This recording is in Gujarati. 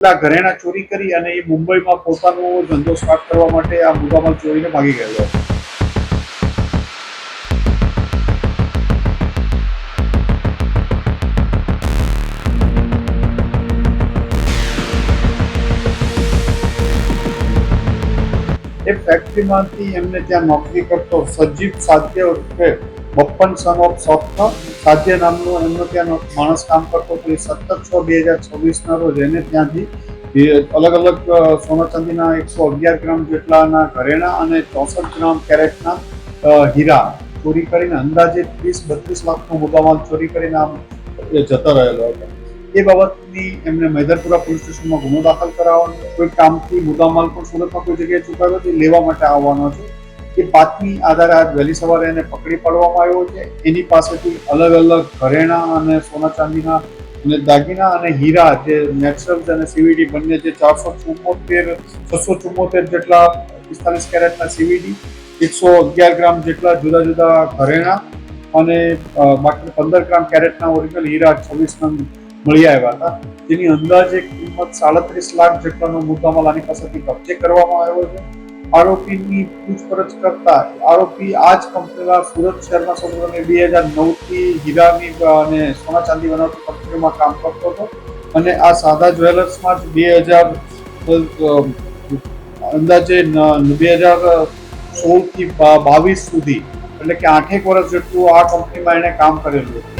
ઘરેણા ચોરી કરી અને એ મુંબઈમાં પોતાનો ધંધો સ્ટાર્ટ કરવા માટે આ મુદ્દામાલ ચોરીને ભાગી ગયેલો હતો. એ ફેક્ટરીમાંથી એમને ત્યાં નોકરી કરતો સજીવ સાધ્ય ઉર્ફે બપ્પન સન ઓફ સોફ્ટ સાધ્ય નામનો એમનો ત્યાં માણસ કામ કરતો હતો. એ 17/6/2026 રોજ એને ત્યાંથી અલગ અલગ સોના ચાંદીના 111 ગ્રામ જેટલાના ઘરેણા અને 64 ગ્રામ કેરેટના હીરા ચોરી કરીને અંદાજે 30-32 લાખનો મુદ્દામાલ ચોરી કરીને આમ જતો રહેલો હતો. એ બાબતની એમને મેદરપુરા પોલીસ સ્ટેશનમાં ગુનો દાખલ કરાવવાનો, કોઈ કામથી મુદ્દામાલ પણ સુરતમાં કોઈ જગ્યાએ ચૂકાવ્યો છે લેવા માટે આવવાનો છે. એ બાતમી આધારે આજ વહેલી સવારે એને પકડી પાડવામાં આવ્યો છે. એની પાસેથી અલગ અલગ ઘરેણા અને સોના ચાંદીના અને દાગીના અને હીરા જે નેચરલ અને સીવીડી બંને જે 674 જેટલા 45 કેરેટના સીવીડી, 111 ગ્રામ જેટલા જુદા જુદા ઘરેણા અને બાકી 15 ગ્રામ કેરેટના ઓરિજિનલ હીરા 26 નંગ મળી આવ્યા હતા. જેની અંદાજે કિંમત 37 લાખ જેટલાનો મુદ્દામાલ આની પાસેથી કબજે કરવામાં આવ્યો છે. આરોપીની પૂછપરછ કરતા આરોપી આ જ કંપનીમાં સુરત શહેરમાં સૌપ્રથમ 2009થી હીરાની અને સોના ચાંદી બનાવતી કંપનીમાં કામ કરતો હતો અને આ સાદા જ્વેલર્સમાં જ 2000 અંદાજે 2016 થી 22 સુધી એટલે કે 8 વર્ષ જેટલું આ કંપનીમાં એને કામ કરેલું હતું.